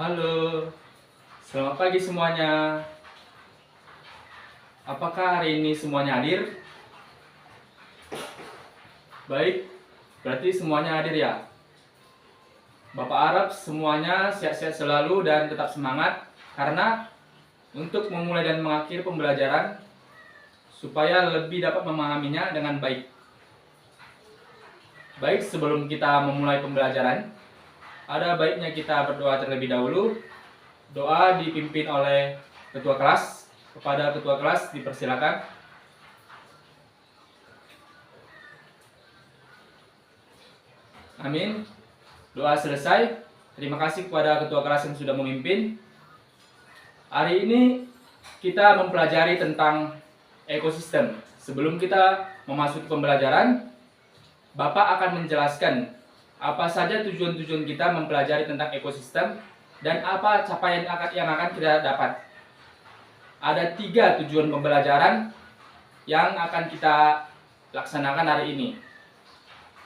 Halo, selamat pagi semuanya. Apakah hari ini semuanya hadir? Baik, berarti semuanya hadir ya. Bapak harap semuanya sehat-sehat selalu dan tetap semangat karena untuk memulai dan mengakhiri pembelajaran supaya lebih dapat memahaminya dengan baik. Baik, sebelum kita memulai pembelajaran, ada baiknya kita berdoa terlebih dahulu. Doa dipimpin oleh ketua kelas. Kepada ketua kelas dipersilakan. Amin. Doa selesai. Terima kasih kepada ketua kelas yang sudah memimpin. Hari ini kita mempelajari tentang ekosistem. Sebelum kita memasuki pembelajaran, Bapak akan menjelaskan apa saja tujuan-tujuan kita mempelajari tentang ekosistem dan apa capaian yang akan kita dapat. Ada 3 tujuan pembelajaran yang akan kita laksanakan hari ini.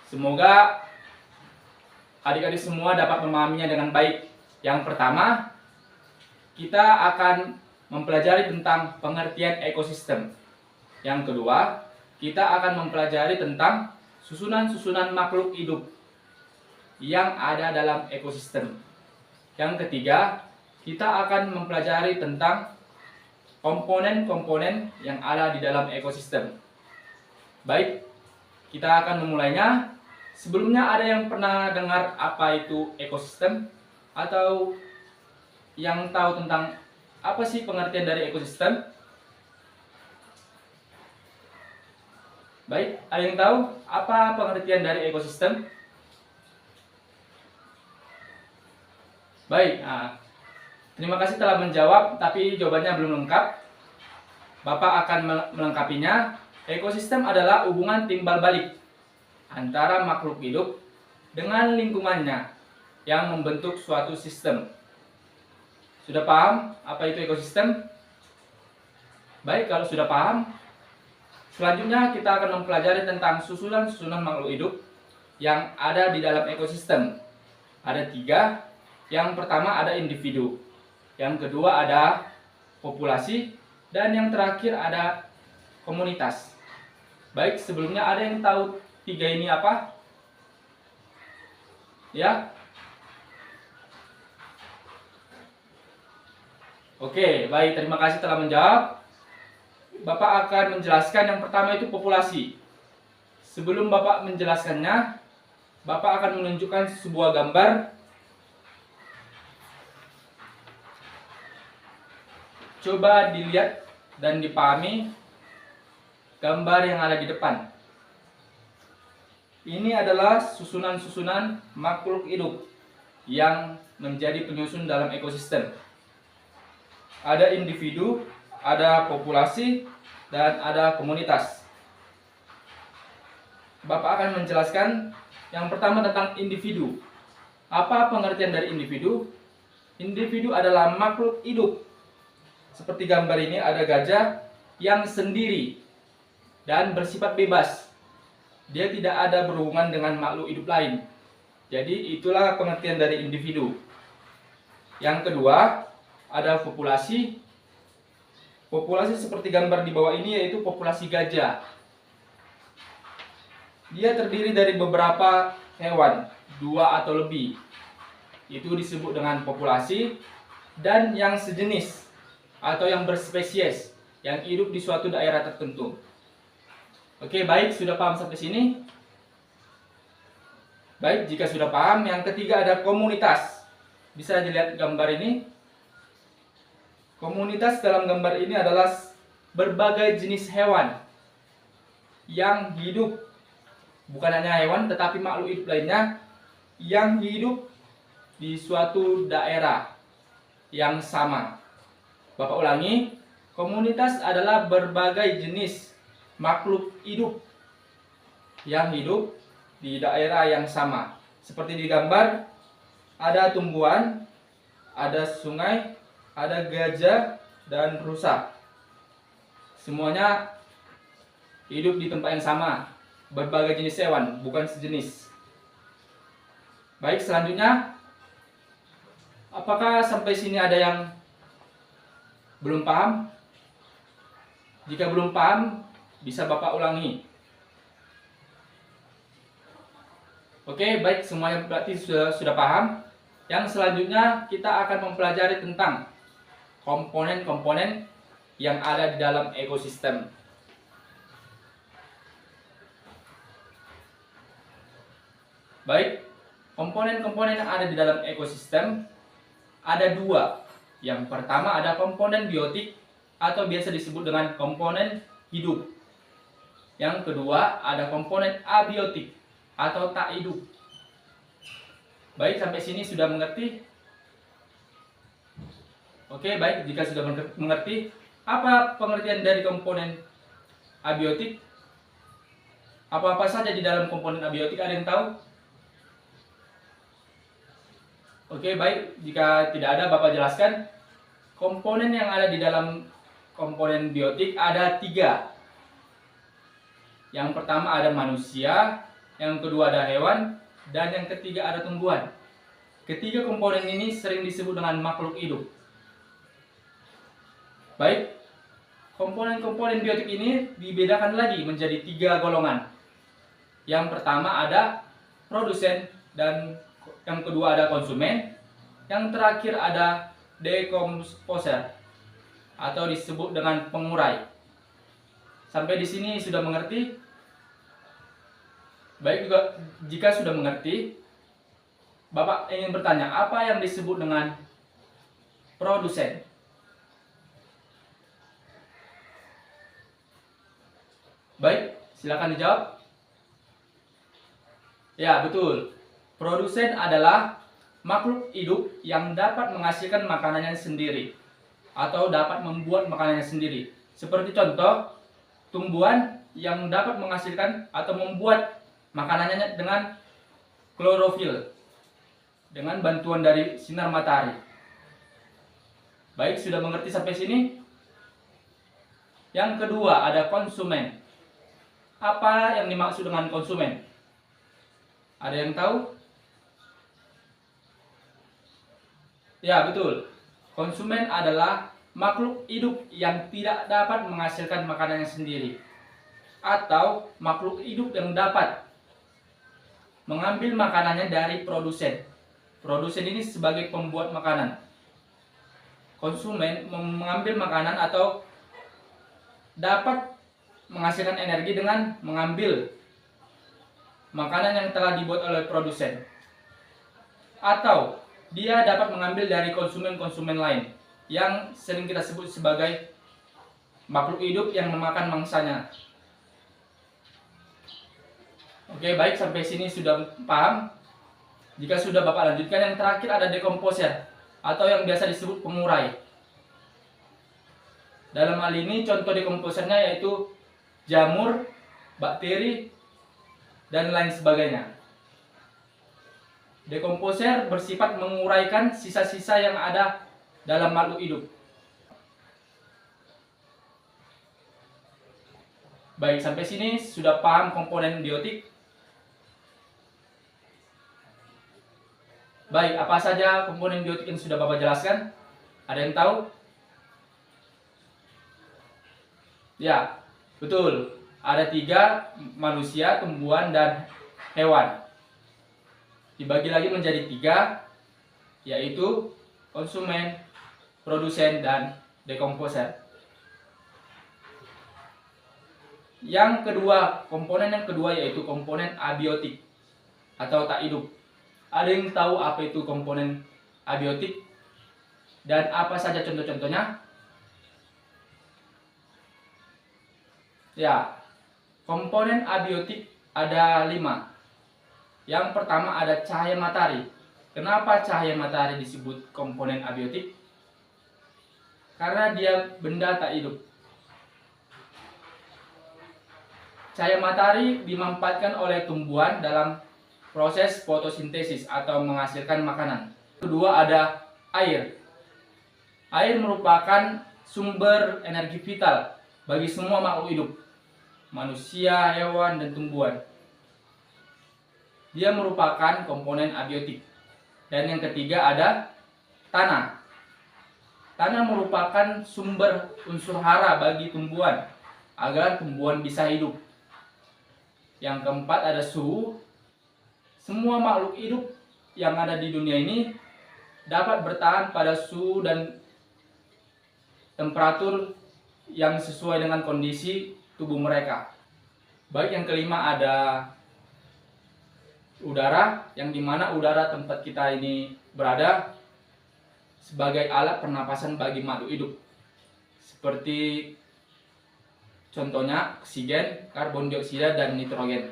Semoga adik-adik semua dapat memahaminya dengan baik. Yang pertama, kita akan mempelajari tentang pengertian ekosistem. Yang kedua, kita akan mempelajari tentang susunan-susunan makhluk hidup yang ada dalam ekosistem. Yang ketiga, kita akan mempelajari tentang komponen-komponen yang ada di dalam ekosistem. Baik, kita akan memulainya. Sebelumnya ada yang pernah dengar apa itu ekosistem? Atau yang tahu tentang apa sih pengertian dari ekosistem? Baik, ada yang tahu apa pengertian dari ekosistem? Baik, terima kasih telah menjawab, tapi jawabannya belum lengkap. Bapak akan melengkapinya. Ekosistem adalah hubungan timbal balik antara makhluk hidup dengan lingkungannya yang membentuk suatu sistem. Sudah paham apa itu ekosistem? Baik, kalau sudah paham, selanjutnya kita akan mempelajari tentang susunan-susunan makhluk hidup yang ada di dalam ekosistem. Ada 3. Yang pertama ada individu, yang kedua ada populasi, dan yang terakhir ada komunitas. Baik, sebelumnya ada yang tahu 3 ini apa? Ya? Oke, baik, terima kasih telah menjawab. Bapak akan menjelaskan yang pertama itu populasi. Sebelum Bapak menjelaskannya, Bapak akan menunjukkan sebuah gambar. Coba dilihat dan dipahami gambar yang ada di depan. Ini adalah susunan-susunan makhluk hidup yang menjadi penyusun dalam ekosistem. Ada individu, ada populasi, dan ada komunitas. Bapak akan menjelaskan yang pertama tentang individu. Apa pengertian dari individu? Individu adalah makhluk hidup. Seperti gambar ini ada gajah yang sendiri dan bersifat bebas. Dia tidak ada berhubungan dengan makhluk hidup lain. Jadi itulah pengertian dari individu. Yang kedua, ada populasi. Populasi seperti gambar di bawah ini yaitu populasi gajah. Dia terdiri dari beberapa hewan, 2 atau lebih. Itu disebut dengan populasi. Dan yang sejenis atau yang berspesies yang hidup di suatu daerah tertentu. Oke, baik, sudah paham sampai sini? Baik, jika sudah paham, yang ketiga ada komunitas. Bisa dilihat gambar ini. Komunitas dalam gambar ini adalah berbagai jenis hewan yang hidup, bukan hanya hewan tetapi makhluk hidup lainnya yang hidup di suatu daerah yang sama. Bapak ulangi, komunitas adalah berbagai jenis makhluk hidup yang hidup di daerah yang sama. Seperti di gambar, ada tumbuhan, ada sungai, ada gajah, dan rusa. Semuanya hidup di tempat yang sama. Berbagai jenis hewan, bukan sejenis. Baik, selanjutnya Apakah sampai sini ada yang belum paham? Jika belum paham, bisa Bapak ulangi. Oke, baik, semuanya berarti sudah paham. Yang selanjutnya kita akan mempelajari tentang komponen-komponen yang ada di dalam ekosistem. Baik, komponen-komponen yang ada di dalam ekosistem ada dua. Yang pertama ada komponen biotik atau biasa disebut dengan komponen hidup. Yang kedua ada komponen abiotik atau tak hidup. Baik, sampai sini sudah mengerti? Oke, baik, jika sudah mengerti, apa pengertian dari komponen abiotik? Apa-apa saja di dalam komponen abiotik, ada yang tahu? Oke, baik, jika tidak ada, Bapak jelaskan. Komponen yang ada di dalam komponen biotik ada 3. Yang pertama ada manusia, yang kedua ada hewan, dan yang ketiga ada tumbuhan. Ketiga komponen ini sering disebut dengan makhluk hidup. Baik, komponen-komponen biotik ini dibedakan lagi menjadi 3 golongan. Yang pertama ada produsen, dan yang kedua ada konsumen, yang terakhir ada decomposer atau disebut dengan pengurai. Sampai di sini sudah mengerti? Baik, juga jika sudah mengerti, Bapak ingin bertanya, apa yang disebut dengan produsen? Baik, silakan dijawab. Ya, betul. Produsen adalah makhluk hidup yang dapat menghasilkan makanannya sendiri atau dapat membuat makanannya sendiri. Seperti contoh, tumbuhan yang dapat menghasilkan atau membuat makanannya dengan klorofil, dengan bantuan dari sinar matahari. Baik, sudah mengerti sampai sini? Yang kedua ada konsumen. Apa yang dimaksud dengan konsumen? Ada yang tahu? Ya, betul. Konsumen adalah makhluk hidup yang tidak dapat menghasilkan makanannya sendiri, atau makhluk hidup yang dapat mengambil makanannya dari produsen. Produsen ini sebagai pembuat makanan. Konsumen mengambil makanan atau dapat menghasilkan energi dengan mengambil makanan yang telah dibuat oleh produsen. Atau dia dapat mengambil dari konsumen-konsumen lain yang sering kita sebut sebagai makhluk hidup yang memakan mangsanya. Oke, baik, sampai sini sudah paham? Jika sudah, Bapak lanjutkan. Yang terakhir ada decomposer atau yang biasa disebut pengurai. Dalam hal ini contoh decomposernya yaitu jamur, bakteri, dan lain sebagainya. Decomposer bersifat menguraikan sisa-sisa yang ada dalam makhluk hidup. Baik, sampai sini sudah paham komponen biotik? Baik, apa saja komponen biotik yang sudah Bapak jelaskan? Ada yang tahu? Ya, betul. Ada 3, manusia, tumbuhan, dan hewan. Dibagi lagi menjadi 3, yaitu konsumen, produsen, dan decomposer. Yang kedua, komponen yang kedua yaitu komponen abiotik atau tak hidup. Ada yang tahu apa itu komponen abiotik dan apa saja contoh-contohnya? Ya, komponen abiotik ada 5. Yang pertama ada cahaya matahari. Kenapa cahaya matahari disebut komponen abiotik? Karena dia benda tak hidup. Cahaya matahari dimanfaatkan oleh tumbuhan dalam proses fotosintesis atau menghasilkan makanan. Kedua ada air. Air merupakan sumber energi vital bagi semua makhluk hidup, manusia, hewan, dan tumbuhan. Dia merupakan komponen abiotik. Dan yang ketiga ada tanah. Tanah merupakan sumber unsur hara bagi tumbuhan agar tumbuhan bisa hidup. Yang keempat ada suhu. Semua makhluk hidup yang ada di dunia ini dapat bertahan pada suhu dan temperatur yang sesuai dengan kondisi tubuh mereka. Baik, yang kelima ada udara, yang dimana udara tempat kita ini berada sebagai alat pernapasan bagi makhluk hidup, seperti contohnya oksigen, karbon dioksida, dan nitrogen.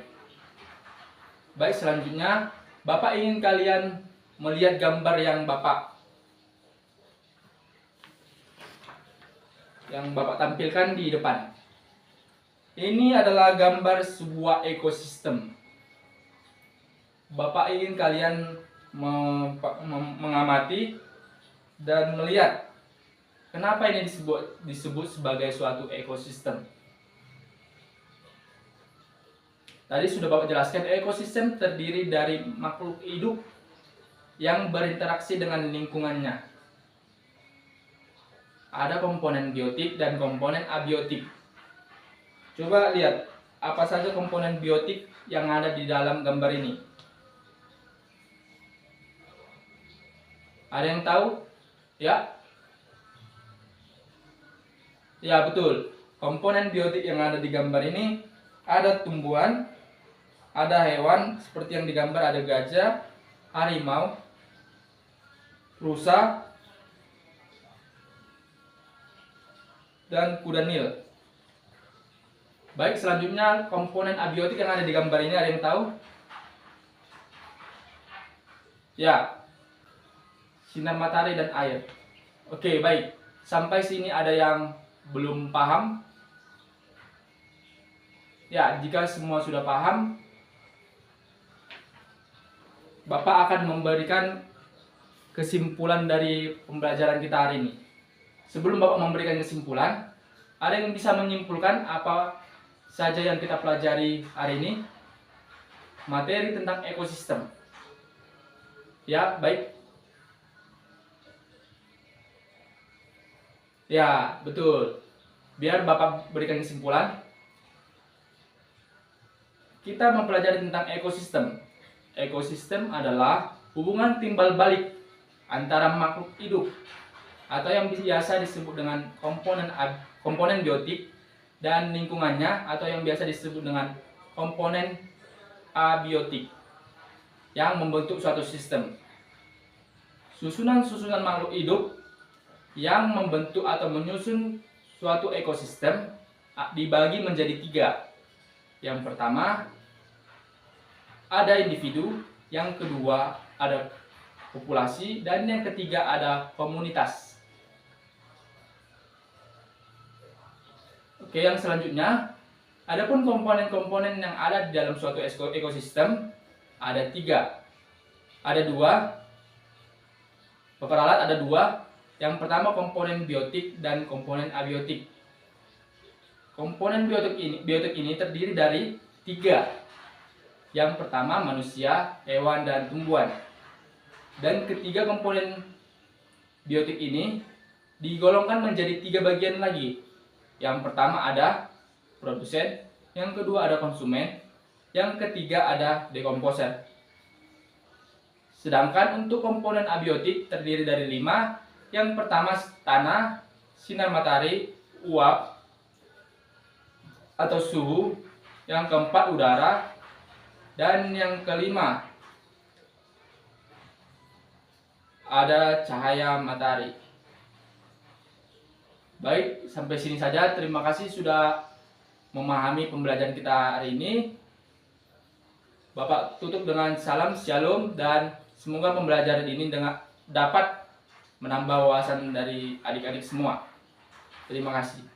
Baik, selanjutnya Bapak ingin kalian melihat gambar yang Bapak tampilkan di depan. Ini adalah gambar sebuah ekosistem. Bapak ingin kalian mengamati dan melihat kenapa ini disebut sebagai suatu ekosistem. Tadi sudah Bapak jelaskan, ekosistem terdiri dari makhluk hidup yang berinteraksi dengan lingkungannya. Ada komponen biotik dan komponen abiotik. Coba lihat apa saja komponen biotik yang ada di dalam gambar ini. Ada yang tahu? Ya? Ya, betul. Komponen biotik yang ada di gambar ini ada tumbuhan, ada hewan seperti yang digambar, ada gajah, harimau, rusa, dan kuda Nil. Baik, selanjutnya komponen abiotik yang ada di gambar ini, ada yang tahu? Ya, sinar matahari dan air. Oke, baik. Sampai sini ada yang belum paham? Ya, jika semua sudah paham, Bapak akan memberikan kesimpulan dari pembelajaran kita hari ini. Sebelum Bapak memberikan kesimpulan, ada yang bisa menyimpulkan apa saja yang kita pelajari hari ini? Materi tentang ekosistem. Ya, baik. Ya, betul. Biar Bapak berikan kesimpulan. Kita mempelajari tentang ekosistem. Ekosistem adalah hubungan timbal balik antara makhluk hidup atau yang biasa disebut dengan komponen biotik dan lingkungannya, atau yang biasa disebut dengan komponen abiotik yang membentuk suatu sistem. Susunan-susunan makhluk hidup yang membentuk atau menyusun suatu ekosistem dibagi menjadi 3. Yang pertama ada individu, yang kedua ada populasi, dan yang ketiga ada komunitas. Oke, yang selanjutnya, adapun komponen-komponen yang ada di dalam suatu ekosistem ada 3. Ada 2. Peperalat ada 2. Yang pertama komponen biotik dan komponen abiotik. Komponen biotik ini terdiri dari 3. Yang pertama manusia, hewan, dan tumbuhan. Dan ketiga komponen biotik ini digolongkan menjadi 3 bagian lagi. Yang pertama ada produsen, yang kedua ada konsumen, yang ketiga ada dekomposer. Sedangkan untuk komponen abiotik terdiri dari 5. Yang pertama tanah, sinar matahari, uap atau suhu, yang keempat udara, dan yang kelima ada cahaya matahari. Baik, sampai sini saja. Terima kasih sudah memahami pembelajaran kita hari ini. Bapak tutup dengan salam shalom, dan semoga pembelajaran ini dapat menambah wawasan dari adik-adik semua. Terima kasih.